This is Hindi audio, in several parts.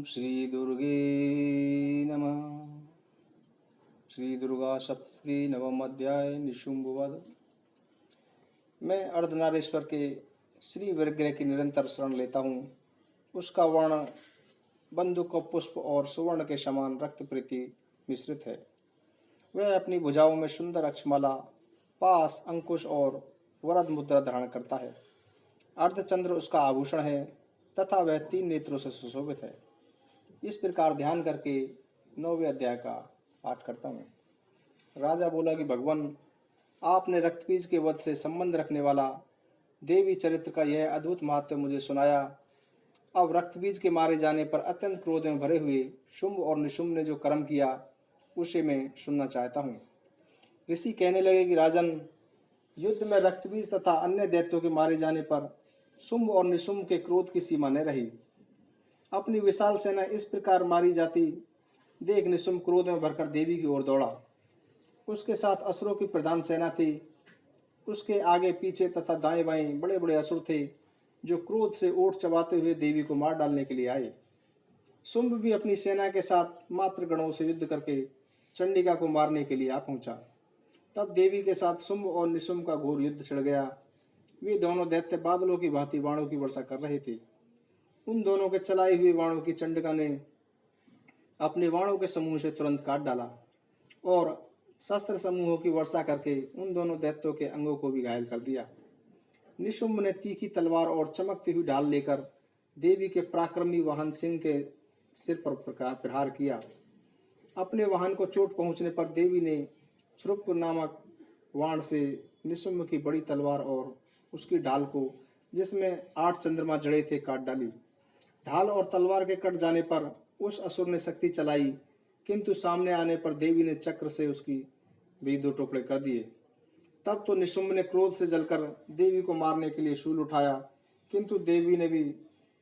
श्री दुर्गे नमः। श्री दुर्गा सप्तशती नवम अध्याय निशुंभवध। मैं अर्धनारीश्वर के श्री विग्रह की निरंतर शरण लेता हूँ। उसका वर्ण बंदूक पुष्प और सुवर्ण के समान रक्त प्रीति मिश्रित है। वह अपनी भुजाओं में सुंदर अक्षमाला, पास, अंकुश और वरद मुद्रा धारण करता है। अर्धचंद्र उसका आभूषण है तथा वह 3 नेत्रों से सुशोभित है। इस प्रकार ध्यान करके 9वें अध्याय का पाठ करता हूँ। राजा बोला कि भगवान, आपने रक्तबीज के वध से संबंध रखने वाला देवी चरित्र का यह अद्भुत महत्व मुझे सुनाया। अब रक्तबीज के मारे जाने पर अत्यंत क्रोध में भरे हुए शुंभ और निशुंभ ने जो कर्म किया उसे मैं सुनना चाहता हूँ। ऋषि कहने लगे कि राजन, युद्ध में रक्तबीज तथा अन्य दैत्यों के मारे जाने पर शुंभ और निशुंभ के क्रोध की सीमा न रही। अपनी विशाल सेना इस प्रकार मारी जाती देख निशुंभ क्रोध में भरकर देवी की ओर दौड़ा। उसके साथ असुरों की प्रधान सेना थी। उसके आगे पीछे तथा दाएं बाएं बड़े बड़े असुर थे जो क्रोध से ओठ चबाते हुए देवी को मार डालने के लिए आए। शुंभ भी अपनी सेना के साथ मात्र गणों से युद्ध करके चंडिका को मारने के लिए आ पहुंचा। तब देवी के साथ शुंभ और निशुंभ का घोर युद्ध छिड़ गया। वे दोनों दैत्य बादलों की भांति बाणों की वर्षा कर रहे थे। उन दोनों के चलाए हुए बाणों की चंडिका ने अपने बाणों के समूह से तुरंत काट डाला और शस्त्र समूहों की वर्षा करके उन दोनों दैत्यों के अंगों को भी घायल कर दिया। निशुंभ ने तीखी तलवार और चमकती हुई ढाल लेकर देवी के पराक्रमी वाहन सिंह के सिर पर प्रहार किया। अपने वाहन को चोट पहुंचने पर देवी ने छ्रुप नामक वाण से निशुंभ की बड़ी तलवार और उसकी ढाल को, जिसमें 8 चंद्रमा जड़े थे, काट डाली। ढाल और तलवार के कट जाने पर उस असुर ने शक्ति चलाई, किंतु सामने आने पर देवी ने चक्र से उसकी भी 2 टुकड़े कर दिए। तब तो निशुंभ ने क्रोध से जलकर देवी को मारने के लिए शूल उठाया, किंतु देवी ने भी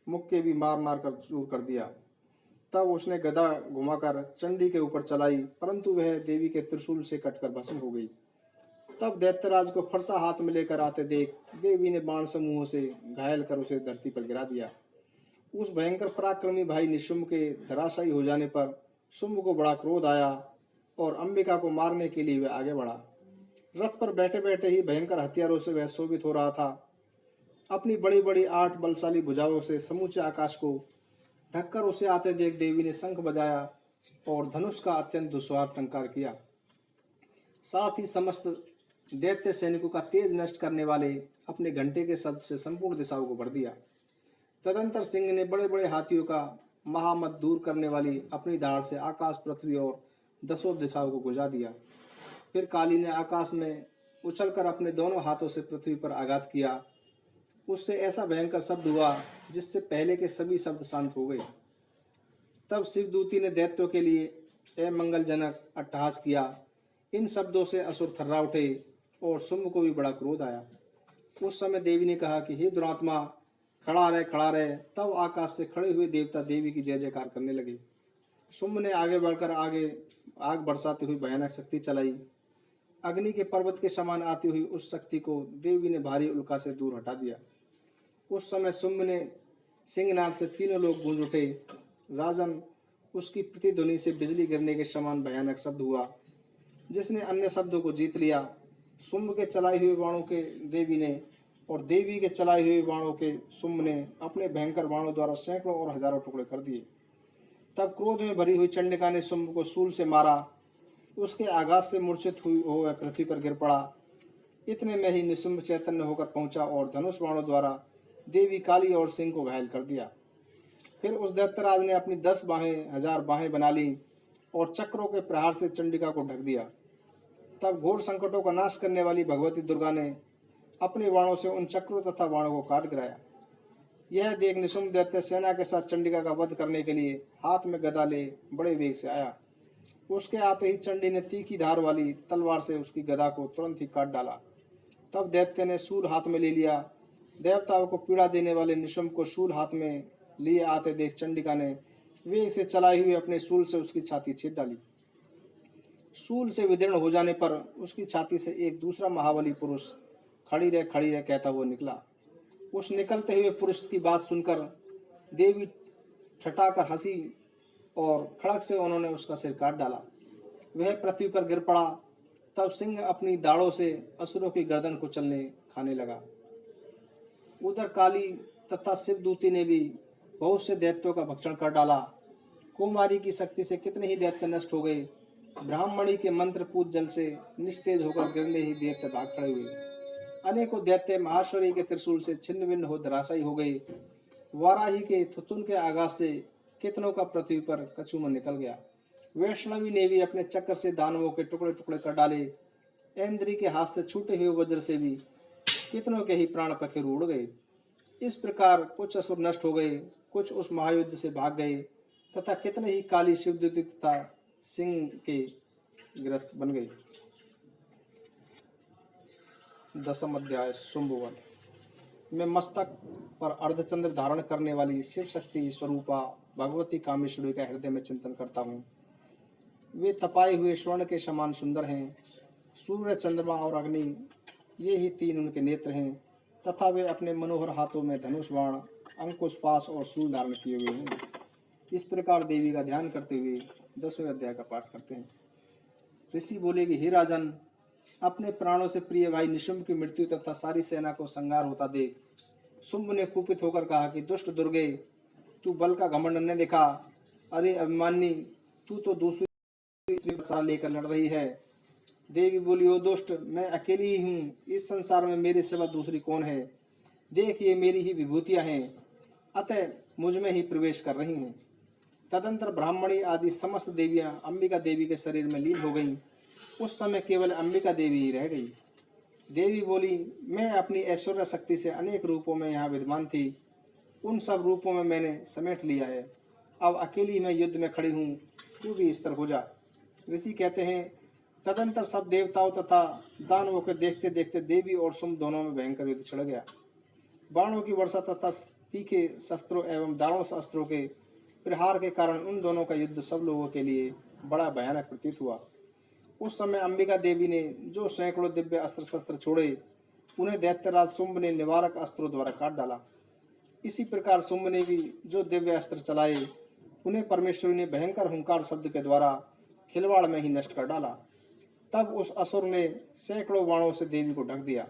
मुक्के भी मार मार कर चूर कर दिया। तब उसने गदा घुमाकर चंडी के ऊपर चलाई, परंतु वह देवी के त्रिशूल से कटकर भस्म हो गई। तब दैत्यराज को फरसा हाथ में लेकर आते देख देवी ने बाण समूहों से घायल कर उसे धरती पर गिरा दिया। उस भयंकर पराक्रमी भाई निशुंभ के धराशायी हो जाने पर शुंभ को बड़ा क्रोध आया और अंबिका को मारने के लिए वह आगे बढ़ा। रथ पर बैठे बैठे ही भयंकर हथियारों से वह शोभित हो रहा था। अपनी बड़ी बड़ी 8 बलशाली भुजाओं से समूचे आकाश को ढककर उसे आते देख देवी ने शंख बजाया और धनुष का अत्यंत दुस्वार टंकार किया। साथ ही समस्त दैत्य सैनिकों का तेज नष्ट करने वाले अपने घंटे के शब्द से संपूर्ण दिशाओं को भर दिया। तदंतर सिंह ने बड़े बड़े हाथियों का महामत दूर करने वाली अपनी धाड़ से आकाश, पृथ्वी और 10 दिशाओं को गुजा दिया। फिर काली ने आकाश में उछलकर अपने दोनों हाथों से पृथ्वी पर आघात किया। उससे ऐसा भयंकर शब्द हुआ जिससे पहले के सभी शब्द शांत हो गए। तब शिवदूती ने दैत्यों के लिए अमंगलजनक अट्टहास किया। इन शब्दों से असुर थर्रा उठे और शुंभ को भी बड़ा क्रोध आया। उस समय देवी ने कहा कि हे दुरात्मा, खड़ा रहे। तब आकाश से खड़े हुए देवता देवी की जय जयकार करने लगे। शुंभ ने आगे बढ़कर आग बरसाती हुई भयानक शक्ति चलाई। अग्नि के पर्वत के समान आती हुई उस शक्ति को देवी ने भारी उल्का से दूर हटा दिया। उस समय शुंभ ने सिंहनाद से तीनों लोग गूंज उठे। राजन, उसकी प्रतिध्वनि से बिजली गिरने के समान भयानक शब्द हुआ, जिसने अन्य शब्दों को जीत लिया। शुंभ के चलाए हुए बाणों के देवी ने और देवी के चलाए हुए बाणों के शुंभ ने अपने भयंकर बाणों द्वारा सैकड़ों और हजारों टुकड़े कर दिए। तब क्रोध में भरी हुई चंडिका ने शुंभ को शूल से मारा। उसके आघात से मूर्छित हुई वह पृथ्वी पर गिर पड़ा। इतने में ही निशुंभ चैतन्य होकर पहुंचा और धनुष बाणों द्वारा देवी, काली और सिंह को घायल कर दिया। फिर उस दैत्यराज ने अपनी 10 बाहें, 1000 बाहें बना ली और चक्रों के प्रहार से चंडिका को ढक दिया। तब घोर संकटों का नाश करने वाली भगवती दुर्गा ने अपने बाणों से उन चक्रों तथा बाणों को काट गिराया। यह देख निशुंभ दैत्य सेना के साथ चंडिका का वध करने के लिए हाथ में गदा ले बड़े वेग से आया। उसके आते ही चंडी ने तीखी धार वाली तलवार से उसकी गदा को तुरंत ही काट डाला। तब दैत्य ने शूल हाथ में ले लिया। देवताओं को पीड़ा देने वाले निशुंभ को शूल हाथ में लिए आते देख चंडिका ने वेग से चलाई हुई अपने शूल से उसकी छाती छीन डाली। शूल से विदीर्ण हो जाने पर उसकी छाती से एक दूसरा महाबली पुरुष खड़ी रह कहता हुआ निकला। उस निकलते हुए पुरुष की बात सुनकर देवी ठठाकर हंसी और खड़क से उन्होंने उसका सिर काट डाला। वह पृथ्वी पर गिर पड़ा। तब सिंह अपनी दाढ़ों से असुरों की गर्दन को चलने खाने लगा। उधर काली तथा शिवदूती ने भी बहुत से दैत्यों का भक्षण कर डाला। कुमारी की शक्ति से कितने ही दैत्य नष्ट हो गए। ब्राह्मणी के मंत्र पूत जल से निस्तेज होकर गिरने ही दैत्य भाग खड़े हुए। अनेकों दैत्य महाश्वरी के त्रिशूल से छिन्न भिन्न हो धराशायी हो गए। वाराही के थुतुन के आघात से कितनों का पृथ्वी पर कछुमन निकल गया। वैष्णवी ने भी अपने चक्कर से दानवों के टुकड़े टुकड़े कर डाले। इंद्री के हाथ से छूटे हुए वज्र से भी कितनों के ही प्राण पखेरु उड़ गए। इस प्रकार कुछ असुर नष्ट हो गए, कुछ उस महायुद्ध से भाग गए तथा कितने ही काली शिवदूती तथा सिंह के ग्रस्त बन गए। 10वां अध्याय शुंभवन में मस्तक पर अर्धचंद्र धारण करने वाली शिव शक्ति स्वरूपा भगवती कामेश्वरी का हृदय में चिंतन करता हूँ। वे तपाए हुए स्वर्ण के समान सुंदर हैं। सूर्य, चंद्रमा और अग्नि ये ही तीन उनके नेत्र हैं तथा वे अपने मनोहर हाथों में धनुष, बाण, अंकुश, पाश और शूल धारण किए हुए हैं। इस प्रकार देवी का ध्यान करते हुए 10वें अध्याय का पाठ करते हैं। ऋषि बोलेगी, हे राजन, अपने प्राणों से प्रिय भाई निशुंभ की मृत्यु तथा सारी सेना को संहार होता देख शुंभ ने कुपित होकर कहा कि दुष्ट दुर्गे, तू बल का घमंड न दिखा। अरे अभिमानी, तू तो दूसरी स्त्री लेकर लड़ रही है। देवी बोली, ओ दुष्ट, मैं अकेली ही हूँ। इस संसार में मेरे सिवा दूसरी कौन है? देख, ये मेरी ही विभूतियां हैं, अतः मुझ में ही प्रवेश कर रही हैं। तदंतर ब्राह्मणी आदि समस्त देवियां अंबिका देवी के शरीर में लीन हो गईं। उस समय केवल अंबिका देवी ही रह गई। देवी बोली, मैं अपनी ऐश्वर्य शक्ति से अनेक रूपों में यहाँ विद्यमान थी। उन सब रूपों में मैंने समेट लिया है। अब अकेली मैं युद्ध में खड़ी हूँ, तू भी स्थिर हो जा। ऋषि कहते हैं, तदंतर सब देवताओं तथा दानवों को देखते देखते देवी और शुंभ दोनों में भयंकर युद्ध छिड़ गया। बाणों की वर्षा तथा तीखे शस्त्रों एवं दारुण शस्त्रों के प्रहार के कारण उन दोनों का युद्ध सब लोगों के लिए बड़ा भयानक प्रतीत हुआ। उस समय अंबिका देवी ने जो सैकड़ों दिव्य अस्त्र शस्त्र छोड़े, उन्हें दैत्यराज शुंभ ने निवारक अस्त्रों द्वारा काट डाला। इसी प्रकार शुंभ ने भी जो दिव्य अस्त्र चलाए, उन्हें परमेश्वरी ने भयंकर हुंकार शब्द के द्वारा खिलवाड़ में ही नष्ट कर डाला। तब उस असुर ने सैकड़ों बाणों से देवी को ढक दिया।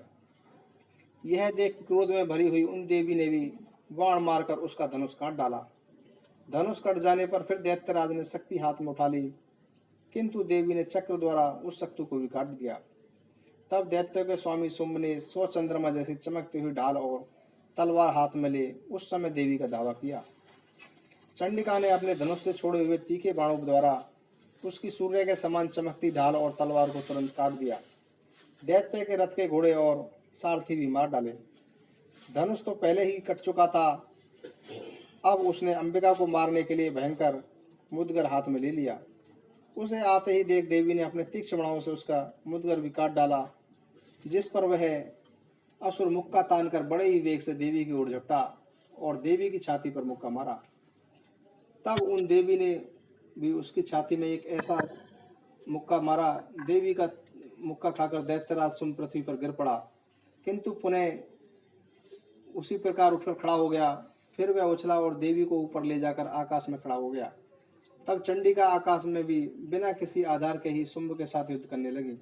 यह देख क्रोध में भरी हुई उन देवी ने भी बाण मारकर उसका धनुष काट डाला। धनुष कट जाने पर फिर दैत्यराज ने शक्ति हाथ में उठा ली, किंतु देवी ने चक्र द्वारा उस शक्ति को भी काट दिया। तब दैत्यों के स्वामी शुंभ ने 100 चंद्रमा जैसी चमकती हुई ढाल और तलवार हाथ में ले उस समय देवी का दावा किया। चंडिका ने अपने धनुष से छोड़े हुए तीखे बाणों द्वारा उसकी सूर्य के समान चमकती ढाल और तलवार को तुरंत काट दिया। दैत्य के रथ के घोड़े और सारथी भी मार डाले। धनुष तो पहले ही कट चुका था, अब उसने अंबिका को मारने के लिए भयंकर मुदगर हाथ में ले लिया। उसे आते ही देख देवी ने अपने तीक्ष्ण बाणों से उसका मुदगर भी काट डाला, जिस पर वह असुर मुक्का तानकर बड़े ही वेग से देवी की ओर झपटा और देवी की छाती पर मुक्का मारा। तब उन देवी ने भी उसकी छाती में एक ऐसा मुक्का मारा, देवी का मुक्का खाकर दैत्यराज शुंभ पृथ्वी पर गिर पड़ा, किंतु पुनः उसी प्रकार उठकर खड़ा हो गया। फिर वह उछला और देवी को ऊपर ले जाकर आकाश में खड़ा हो गया। तब चंडिका आकाश में भी बिना किसी आधार के ही शुंभ के साथ युद्ध करने लगी।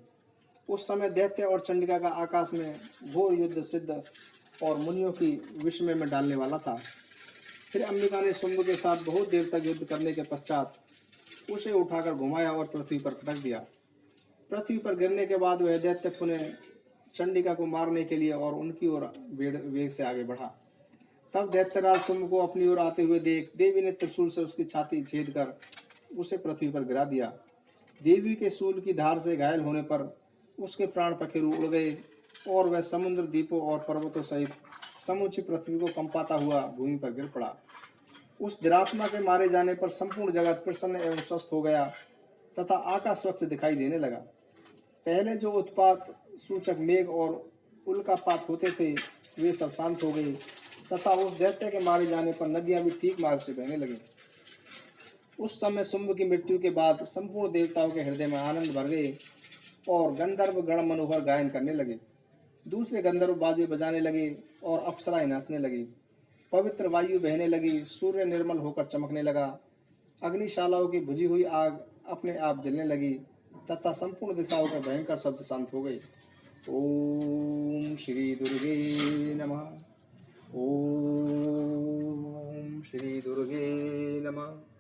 उस समय दैत्य और चंडिका का आकाश में घोर युद्ध सिद्ध और मुनियों की विस्मय में डालने वाला था। फिर अंबिका ने शुंभ के साथ बहुत देर तक युद्ध करने के पश्चात उसे उठाकर घुमाया और पृथ्वी पर पटक दिया। पृथ्वी पर गिरने के बाद वह दैत्य पुनः चंडिका को मारने के लिए और उनकी ओर वेग से आगे बढ़ा। तब दैत्यराज शुंभ को अपनी ओर आते हुए देख देवी ने त्रिशूल से उसकी छाती छेद कर उसे पृथ्वी पर गिरा दिया। देवी के शूल की धार से घायल होने पर उसके प्राण पखेरु उड़ गए और वह समुद्र, द्वीपों और पर्वतों सहित समूची पृथ्वी को कंपाता हुआ भूमि पर गिर पड़ा। उस दुरात्मा के मारे जाने पर संपूर्ण जगत प्रसन्न एवं स्वस्थ हो गया तथा आकाश स्वच्छ दिखाई देने लगा। पहले जो उत्पात सूचक मेघ और उल्कापात होते थे, वे सब शांत हो गए तथा उस दैत्य के मारे जाने पर नदियां भी ठीक मार्ग से बहने लगी। उस समय शुंभ की मृत्यु के बाद संपूर्ण देवताओं के हृदय में आनंद भर गए और गंधर्व गण मनोहर गायन करने लगे। दूसरे गंधर्व बाजे बजाने लगे और अप्सराएं नाचने लगी। पवित्र वायु बहने लगी, सूर्य निर्मल होकर चमकने लगा, अग्निशालाओं की बुझी हुई आग अपने आप जलने लगी तथा संपूर्ण दिशाओं के भयंकर शब्द शांत हो गए। ओम श्री दुर्गे नमः। ओम श्री दुर्गे नमः।